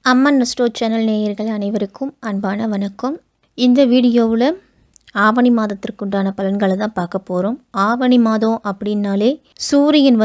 அம்மன் ஸ்டோ channel நேயர்கள் அனைவருக்கும் அன்பான வணக்கம். இந்த வீடியோவில் ஆவணி மாதத்திற்குண்டான பலன்களை தான் பார்க்க போகிறோம். ஆவணி மாதம் அப்படின்னாலே சூரியன்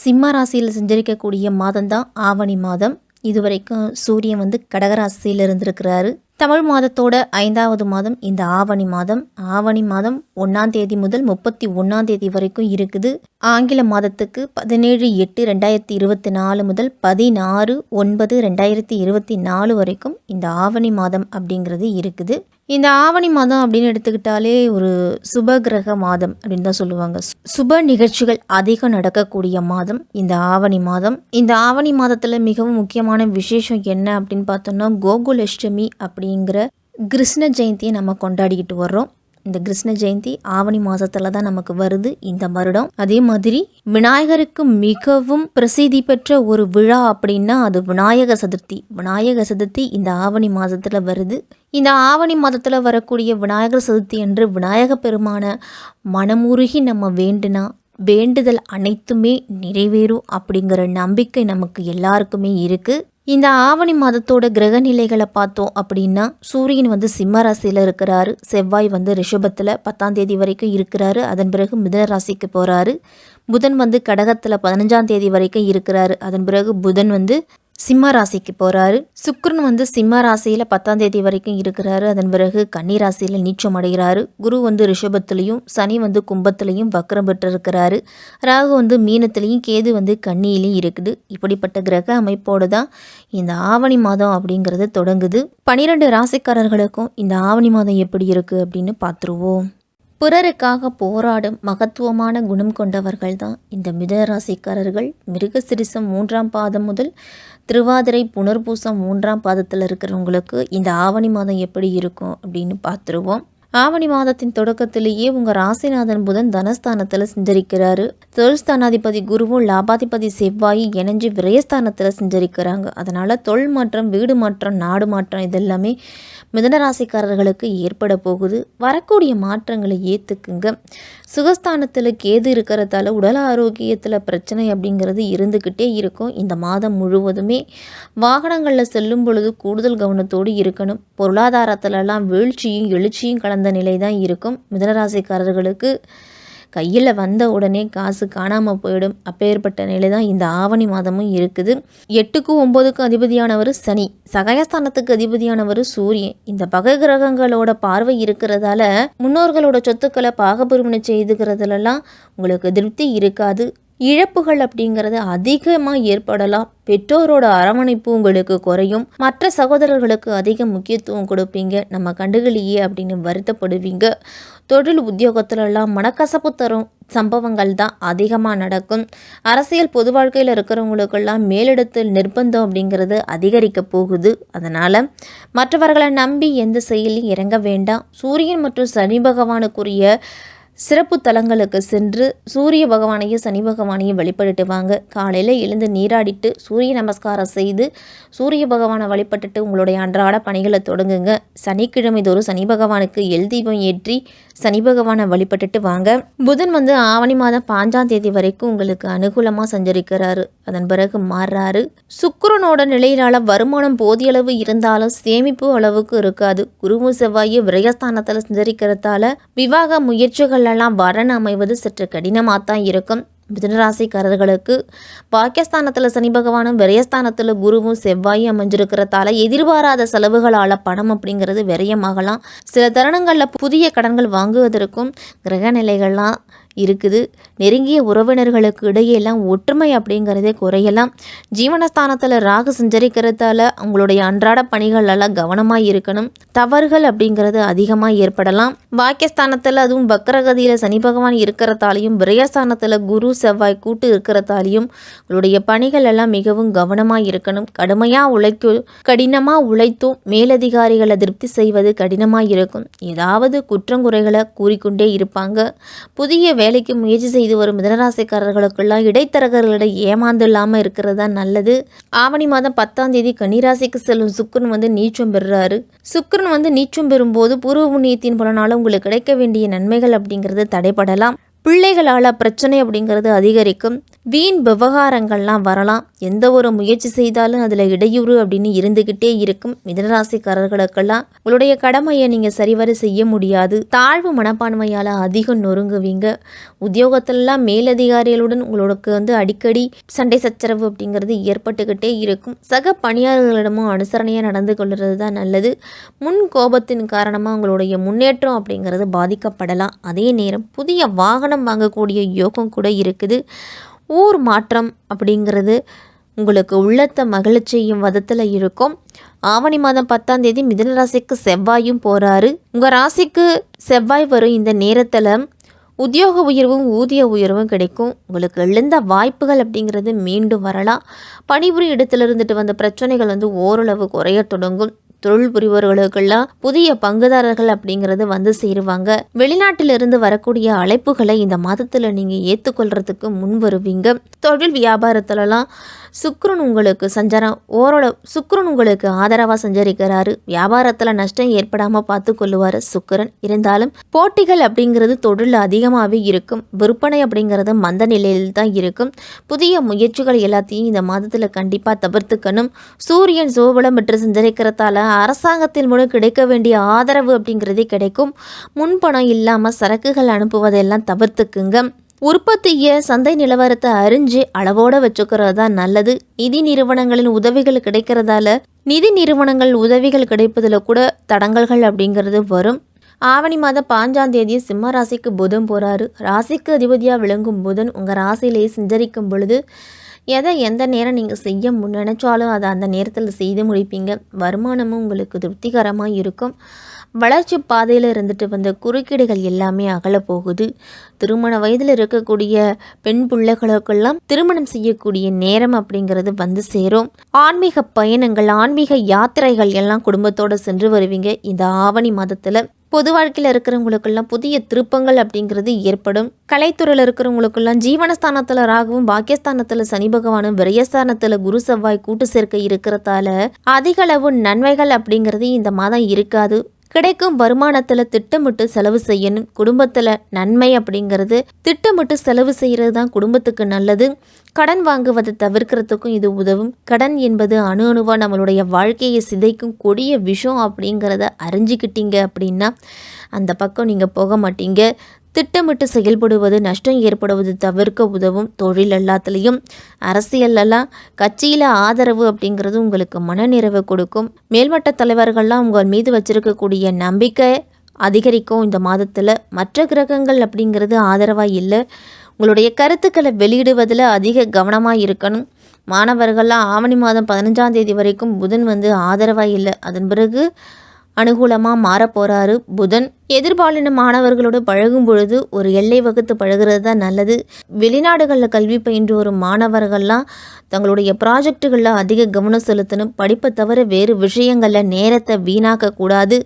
சிம்ம ராசியில் சஞ்சரிக்கக்கூடிய மாதம் தான் ஆவணி மாதம். இதுவரைக்கும் சூரியன் கடகராசியில் இருந்திருக்கிறாரு. தமிழ் மாதத்தோட 5வது மாதம் இந்த ஆவணி மாதம். ஆவணி மாதம் 1ஆம் தேதி முதல் 31ஆம் தேதி வரைக்கும் இருக்குது. ஆங்கில மாதத்துக்கு 17/8/2024 முதல் 16/9/2024 வரைக்கும் இந்த ஆவணி மாதம் அப்படிங்கிறது இருக்குது. இந்த ஆவணி மாதம் அப்படின்னு எடுத்துக்கிட்டாலே ஒரு சுப கிரக மாதம் அப்படின்னு தான் சொல்லுவாங்க. சுப நிகழ்ச்சிகள் அதிகம் நடக்கக்கூடிய மாதம் இந்த ஆவணி மாதம். இந்த ஆவணி மாதத்தில் மிகவும் முக்கியமான விசேஷம் என்ன அப்படின்னு பார்த்தோம்னா, கோகுலஷ்டமி அப்படிங்கிற கிருஷ்ண ஜெயந்தியை நம்ம கொண்டாடிக்கிட்டு வர்றோம். இந்த கிருஷ்ண ஜெயந்தி ஆவணி மாதத்தில் தான் நமக்கு வருது இந்த வருடம். அதே மாதிரி விநாயகருக்கு மிகவும் பிரசித்தி பெற்ற ஒரு விழா அப்படின்னா அது விநாயக சதுர்த்தி. விநாயக சதுர்த்தி இந்த ஆவணி மாதத்தில் வருது. இந்த ஆவணி மாதத்தில் வரக்கூடிய விநாயகர் சதுர்த்தி அன்று விநாயக பெருமான மனமுருகி நம்ம வேண்டுதல் அனைத்துமே நிறைவேறும் அப்படிங்கிற நம்பிக்கை நமக்கு எல்லாருக்குமே இருக்குது. இந்த ஆவணி மாதத்தோட கிரக நிலைகளை பார்த்தோம் அப்படின்னா, சூரியன் சிம்ம ராசியில் இருக்கிறாரு. செவ்வாய் ரிஷபத்தில் 10ஆம் தேதி வரைக்கும் இருக்கிறாரு. அதன் பிறகு மிதுன ராசிக்கு போகிறாரு. புதன் கடகத்தில் 15ஆம் தேதி வரைக்கும் இருக்கிறாரு. அதன் பிறகு புதன் சிம்ம ராசிக்கு போகிறாரு. சுக்கிரன் சிம்ம ராசியில் 10ஆம் தேதி வரைக்கும் இருக்கிறாரு. அதன் பிறகு கன்னி ராசியில் நீச்சம் அடைகிறாரு. குரு ரிஷபத்திலையும் சனி கும்பத்திலையும் வக்ரம் பெற்று இருக்கிறாரு. ராகு மீனத்திலையும் கேது கன்னியிலையும் இருக்குது. இப்படிப்பட்ட கிரக அமைப்போடு தான் இந்த ஆவணி மாதம் அப்படிங்கிறது தொடங்குது. 12 ராசிக்காரர்களுக்கும் இந்த ஆவணி மாதம் எப்படி இருக்குது அப்படின்னு பார்த்துருவோம். பிறருக்காக போராடும் மகத்துவமான குணம் கொண்டவர்கள் தான் இந்த மிதுன ராசிக்காரர்கள். மிருகசிரிசம் 3ஆம் பாதம் முதல் திருவாதிரை புனர்பூசம் 3ஆம் பாதத்தில் இருக்கிறவங்களுக்கு இந்த ஆவணி மாதம் எப்படி இருக்கும் அப்படின்னு பார்த்துருவோம். ஆவணி மாதத்தின் தொடக்கத்திலேயே உங்கள் ராசிநாதன் புதன் தனஸ்தானத்தில் சஞ்சரிக்கிறாரு. தொழில்ஸ்தானாதிபதி குருவும் லாபாதிபதி செவ்வாயும் இணைஞ்சு விரயஸ்தானத்தில் சஞ்சரிக்கிறாங்க. அதனால் தொழில் மாற்றம், வீடு மாற்றம், நாடு மாற்றம் இதெல்லாமே மிதுன ராசிக்காரர்களுக்கு ஏற்பட போகுது. வரக்கூடிய மாற்றங்களை ஏற்றுக்குங்க. சுகஸ்தானத்தில் கேது இருக்கிறதால உடல் ஆரோக்கியத்தில் பிரச்சனை அப்படிங்கிறது இருந்துக்கிட்டே இருக்கும். இந்த மாதம் முழுவதுமே வாகனங்களில் செல்லும் பொழுது கூடுதல் கவனத்தோடு இருக்கணும். பொருளாதாரத்திலலாம் வீழ்ச்சியும் எழுச்சியும் கலந்த நிலை தான் இருக்கும். மிதுனராசிக்காரர்களுக்கு கையில் வந்த உடனே காசு காணாமல் போயிடும். அப்பேற்பட்ட நிலை தான் இந்த ஆவணி மாதமும் இருக்குது. 8க்கும் 9க்கும் அதிபதியானவர் சனி, சகாயஸ்தானத்துக்கு அதிபதியானவர் சூரியன். இந்த பகை கிரகங்களோட பார்வை இருக்கிறதால முன்னோர்களோட சொத்துக்களை பாகபிரிவினை செய்துக்கிறதுலாம் உங்களுக்கு திருப்தி இருக்காது. இழப்புகள் அப்படிங்கிறது அதிகமாக ஏற்படலாம். பெற்றோரோட அரவணைப்பு உங்களுக்கு குறையும். மற்ற சகோதரர்களுக்கு அதிக முக்கியத்துவம் கொடுப்பீங்க. நம்ம கண்டுகளையே அப்படின்னு வருத்தப்படுவீங்க. தொழில் உத்தியோகத்திலலாம் மனக்கசப்பு தரும் சம்பவங்கள் தான் அதிகமாக நடக்கும். அரசியல் பொது வாழ்க்கையில் இருக்கிறவங்களுக்கெல்லாம் மேலிடத்தில் நிர்பந்தம் அப்படிங்கிறது அதிகரிக்க போகுது. அதனால் மற்றவர்களை நம்பி எந்த செயலையும் இறங்க வேண்டாம். சூரியன் மற்றும் சனி பகவானுக்குரிய சிறப்பு தலங்களுக்கு சென்று சூரிய பகவானையும் சனி வழிபட்டுட்டு வழிபட்டுவாங்க. காலையில் எழுந்து நீராடிட்டு சூரிய நமஸ்காரம் செய்து சூரிய பகவானை வழிபட்டுட்டு உங்களுடைய அன்றாட பணிகளை தொடங்குங்க. சனிக்கிழமை தோறும் சனி பகவானுக்கு எல் தீபம் ஏற்றி சனி பகவானை வழிபட்டுட்டு வாங்க. புதன் ஆவணி மாதம் 5ஆம் தேதி வரைக்கும் உங்களுக்கு அனுகூலமாக சஞ்சரிக்கிறாரு. அதன் பிறகு மாறுறாரு. சுக்கிரனோட நிலையிலால வருமானம் போதிய அளவு இருந்தாலும் சேமிப்பு அளவுக்கு இருக்காது. குருவும் செவ்வாயும் விரயஸ்தானத்தில் சஞ்சரிக்கிறதால விவாக முயற்சிகள் எல்லாம் வரன் அமைவது சற்று கடினமாக தான் இருக்கும். மிதுனராசிக்காரர்களுக்கு பாக்கியஸ்தானத்தில் சனி பகவானும் விரயஸ்தானத்தில் குருவும் செவ்வாயும் அமைஞ்சிருக்கிறதால எதிர்பாராத செலவுகளால் பணம் அப்படிங்கிறது விரயமாகலாம். சில தருணங்களில் புதிய கடன்கள் வாங்குவதற்கும் கிரக நிலைகள்லாம் இருக்குது. நெருங்கிய உறவினர்களுக்கு இடையெல்லாம் ஒற்றுமை அப்படிங்கிறதே குறையலாம். ஜீவனஸ்தானத்தில் ராகு சஞ்சரிக்கிறதால உங்களுடைய அன்றாட பணிகளெல்லாம் கவனமாக இருக்கணும். தவறுகள் அப்படிங்கிறது அதிகமாக ஏற்படலாம். பாக்கியஸ்தானத்தில் அதுவும் வக்கரகதியில் சனி பகவான் இருக்கிறதாலையும் விரயஸ்தானத்தில் குரு செவ்வாய் கூட்டு இருக்கிறதாலையும் உங்களுடைய பணிகள் எல்லாம் மிகவும் கவனமாக இருக்கணும். கடினமாக உழைத்தும் மேலதிகாரிகளை திருப்தி செய்வது கடினமாக இருக்கும். ஏதாவது குற்றங்குறைகளை கூறிக்கொண்டே இருப்பாங்க. புதிய வேலைக்கு முயற்சி செய்து வரும் மிதுனராசிக்காரர்களுக்கெல்லாம் இடைத்தரகர்களிடம் ஏமாந்து இல்லாமல் இருக்கிறது தான் நல்லது. ஆவணி மாதம் 10ஆம் தேதி கன்னிராசிக்கு செல்லும் சுக்கிரன் நீச்சம் பெறுறாரு. சுக்கிரன் நீச்சம் பெறும்போது பூர்வ புண்ணியத்தின் பலனால உங்களுக்கு கிடைக்க வேண்டிய நன்மைகள் அப்படிங்கிறது தடைபடலாம். பிள்ளைகளால் பிரச்சனை அப்படிங்கிறது அதிகரிக்கும். வீண் விவகாரங்கள்லாம் வரலாம். எந்த ஒரு முயற்சி செய்தாலும் அதில் இடையூறு அப்படின்னு இருந்துக்கிட்டே இருக்கும். மிதுனராசிக்காரர்களுக்கெல்லாம் உங்களுடைய கடமையை நீங்கள் சரிவர செய்ய முடியாது. தாழ்வு மனப்பான்மையால் அதிகம் நொறுங்குவீங்க. உத்தியோகத்திலலாம் மேலதிகாரிகளுடன் உங்களுக்கு அடிக்கடி சண்டை சச்சரவு அப்படிங்கிறது ஏற்பட்டுக்கிட்டே இருக்கும். சக பணியாளர்களிடமும் அனுசரணையாக நடந்து கொள்வது தான் நல்லது. முன் கோபத்தின் காரணமாக உங்களுடைய முன்னேற்றம் அப்படிங்கிறது பாதிக்கப்படலாம். அதே நேரம் புதிய வாகனம் வாங்கக்கூடிய யோகம் கூட இருக்குது. ஊர் மாற்றம் அப்படிங்கிறது உங்களுக்கு உள்ளத்தை மகிழ்ச்சியும் வதத்தில் இருக்கும். ஆவணி மாதம் 10ஆம் தேதி மிதுன ராசிக்கு செவ்வாயும் போகிறாரு. உங்கள் ராசிக்கு செவ்வாய் வரும் இந்த நேரத்தில் உத்தியோக உயர்வும் ஊதிய உயர்வும் கிடைக்கும். உங்களுக்கு எழுந்த வாய்ப்புகள் அப்படிங்கிறது மீண்டும் வரலாம். பணிபுரியும் இடத்துல இருந்துட்டு வந்த பிரச்சனைகள் ஓரளவு குறைய தொடங்கும். தொழில் புரிபவர்களுக்கெல்லாம் புதிய பங்குதாரர்கள் அப்படிங்கிறது சேருவாங்க. வெளிநாட்டிலிருந்து வரக்கூடிய அழைப்புகளை இந்த மாதத்தில் நீங்கள் ஏற்றுக்கொள்றதுக்கு முன் வருவீங்க. தொழில் வியாபாரத்துலலாம் சுக்கிரன் உங்களுக்கு சுக்கிரன் உங்களுக்கு ஆதரவாக சஞ்சரிக்கிறாரு. வியாபாரத்தில் நஷ்டம் ஏற்படாமல் பார்த்து கொள்ளுவார் சுக்கிரன். இருந்தாலும் போட்டிகள் அப்படிங்கிறது தொழில் அதிகமாகவே இருக்கும். விற்பனை அப்படிங்கிறது மந்த நிலையில் தான் இருக்கும். புதிய முயற்சிகள் எல்லாத்தையும் இந்த மாதத்தில் கண்டிப்பாக தவிர்த்துக்கணும். சூரியன் சோபலம் பெற்று சஞ்சரிக்கிறதால அரசாங்கத்தின் மூலம் கிடைக்க வேண்டிய ஆதரவு அப்படிங்கிறதே கிடைக்கும். முன்பணம் இல்லாமல் சரக்குகள் அனுப்புவதெல்லாம் தவிர்த்துக்குங்க. உற்பத்தியை சந்தை நிலவரத்தை அறிஞ்சு அளவோடு வச்சுக்கிறது தான் நல்லது. நிதி நிறுவனங்களின் உதவிகள் கிடைக்கிறதால நிதி நிறுவனங்கள் உதவிகள் கிடைப்பதில் கூட தடங்கல்கள் அப்படிங்கிறது வரும். ஆவணி மாதம் 5ஆம் தேதி சிம்ம ராசிக்கு புதன் போகிறாரு. ராசிக்கு அதிபதியாக விளங்கும் புதன் உங்கள் ராசியிலேயே சஞ்சரிக்கும் பொழுது எதை எந்த நேரம் நீங்கள் செய்ய நினைச்சாலும் அதை அந்த நேரத்தில் செய்து முடிப்பீங்க. வருமானமும் உங்களுக்கு திருப்திகரமாக இருக்கும். வளர்ச்சி பாதையில் இருந்துட்டு வந்த குறுக்கீடுகள் எல்லாமே அகலப்போகுது. திருமண வயதில் இருக்கக்கூடிய பெண் பிள்ளைகளுக்கெல்லாம் திருமணம் செய்யக்கூடிய நேரம் அப்படிங்கிறது சேரும். ஆன்மீக பயணங்கள், ஆன்மீக யாத்திரைகள் எல்லாம் குடும்பத்தோடு சென்று வருவீங்க இந்த ஆவணி மாதத்தில். பொது வாழ்க்கையில் இருக்கிறவங்களுக்கெல்லாம் புதிய திருப்பங்கள் அப்படிங்கிறது ஏற்படும். கலைத்துறையில் இருக்கிறவங்களுக்கெல்லாம் ஜீவனஸ்தானத்தில் ராகுவும் பாக்கியஸ்தானத்தில் சனி பகவானும் விரயஸ்தானத்தில் குரு செவ்வாய் கூட்டு சேர்க்கை இருக்கிறதால அதிக அளவு நன்மைகள் அப்படிங்கிறது இந்த மாதம் இருக்காது. கிடைக்கும் வருமானத்தில் திட்டமிட்டு செலவு செய்யணும். குடும்பத்தில் நன்மை அப்படிங்கிறது திட்டமிட்டு செலவு செய்கிறது தான் குடும்பத்துக்கு நல்லது. கடன் வாங்குவதை தவிர்க்கிறதுக்கும் இது உதவும். கடன் என்பது அணுவாக நம்மளுடைய வாழ்க்கையை சிதைக்கும் கொடிய விஷம் அப்படிங்கிறத அறிஞ்சிக்கிட்டீங்க அப்படின்னா அந்த பக்கம் நீங்கள் போக மாட்டீங்க. திட்டமிட்டு செயல்படுவது நஷ்டம் ஏற்படுவது தவிர்க்க உதவும். தொழில் எல்லாத்துலேயும் அரசியலெல்லாம் கட்சியில் ஆதரவு அப்படிங்கிறது உங்களுக்கு மனநிறைவு கொடுக்கும். மேல்மட்ட தலைவர்கள்லாம் உங்கள் மீது வச்சிருக்கக்கூடிய நம்பிக்கை அதிகரிக்கும் இந்த மாதத்தில். மற்ற கிரகங்கள் அப்படிங்கிறது ஆதரவாக இல்லை. உங்களுடைய கருத்துக்களை வெளியிடுவதில் அதிக கவனமாக இருக்கணும். மாணவர்கள்லாம் ஆவணி மாதம் 15ஆம் தேதி வரைக்கும் புதன் ஆதரவாக இல்லை. அதன் பிறகு அனுகூலமாக மாறப்போகிறாரு புதன். எதிர்பாலின மாணவர்களோடு பழகும் பொழுது ஒரு எல்லை வகுத்து பழகிறது தான் நல்லது. வெளிநாடுகளில் கல்வி பயின்று வரும் மாணவர்கள்லாம் தங்களுடைய ப்ராஜெக்டுகளில் அதிக கவனம் செலுத்தணும். படிப்பை தவிர வேறு விஷயங்களில் நேரத்தை வீணாக்கக்கூடாது.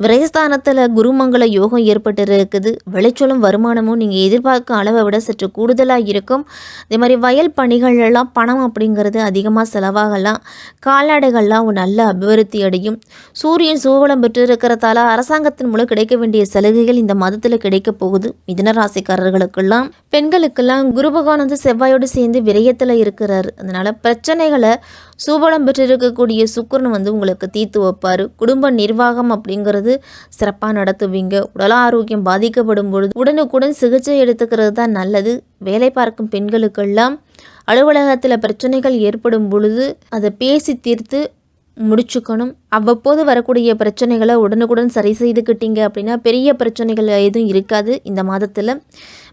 விரயஸ்தானத்தில் குருமங்கள யோகம் ஏற்பட்டு இருக்குது. விளைச்சலும் வருமானமும் நீங்கள் எதிர்பார்க்கும் அளவை விட சற்று கூடுதலாக இருக்கும். அதே மாதிரி வயல் பணிகளெல்லாம் பணம் அப்படிங்கிறது அதிகமாக செலவாகலாம். கால்நடைகள்லாம் ஒரு நல்ல அபிவிருத்தி அடையும். சூரியன் சோபலம் பெற்று இருக்கிறதால அரசாங்கத்தின் மூலம் கிடைக்க வேண்டிய சலுகைகள் இந்த மாதத்தில் கிடைக்க போகுது. மிதுன ராசிக்காரர்களுக்கெல்லாம் பெண்களுக்கெல்லாம் குரு பகவான் செவ்வாயோடு சேர்ந்து விரயத்தில் இருக்கிறாரு. அதனால பிரச்சனைகளை சூபலம் பெற்றிருக்கக்கூடிய சுக்கிரன் உங்களுக்கு தீர்த்து வைப்பார். குடும்ப நிர்வாகம் அப்படிங்கிறது சிறப்பாக நடத்துவீங்க. உடல் ஆரோக்கியம் பாதிக்கப்படும் பொழுது உடனுக்குடன் சிகிச்சை எடுத்துக்கிறது தான் நல்லது. வேலை பார்க்கும் பெண்களுக்கெல்லாம் அலுவலகத்தில் பிரச்சனைகள் ஏற்படும் பொழுது அதை பேசி தீர்த்து முடிச்சுக்கணும். அவ்வப்போது வரக்கூடிய பிரச்சனைகளை உடனுக்குடன் சரி செய்துக்கிட்டீங்க அப்படின்னா பெரிய பிரச்சனைகள் எதுவும் இருக்காது. இந்த மாதத்தில்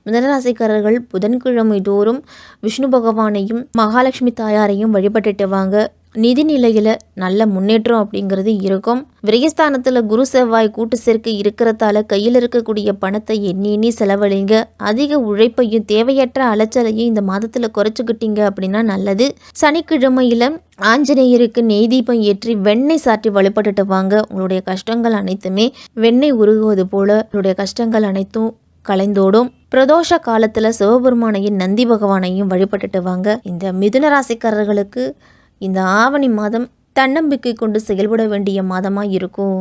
மிதனராசிக்காரர்கள் புதன்கிழமை தோறும் விஷ்ணு பகவானையும் மகாலட்சுமி தாயாரையும் வழிபட்டுட்டு வாங்க. நிதி நிலையில் நல்ல முன்னேற்றம் அப்படிங்கிறது இருக்கும். விரயஸ்தானத்தில் குரு செவ்வாய் கூட்டு சேர்க்கை இருக்கிறதால கையில் இருக்கக்கூடிய பணத்தை எண்ணி செலவழிங்க. அதிக உழைப்பையும் தேவையற்ற அலைச்சலையும் இந்த மாதத்தில் குறைச்சிக்கிட்டீங்க அப்படின்னா நல்லது. சனிக்கிழமையில் ஆஞ்சநேயருக்கு நெய் தீபம் ஏற்றி வெண்ணெய் சாற்றி வழிபட்டுட்டு வாங்க. உங்களுடைய கஷ்டங்கள் அனைத்துமே வெண்ணெய் உருகுவது போல உங்களுடைய கஷ்டங்கள் அனைத்தும் கலைந்தோடும். பிரதோஷ காலத்தில் சிவபெருமானையும் நந்தி பகவானையும் வழிபட்டுட்டு வாங்க. இந்த மிதுன ராசிக்காரர்களுக்கு இந்த ஆவணி மாதம் தன்னம்பிக்கை கொண்டு செயல்பட வேண்டிய மாதமாக இருக்கும்.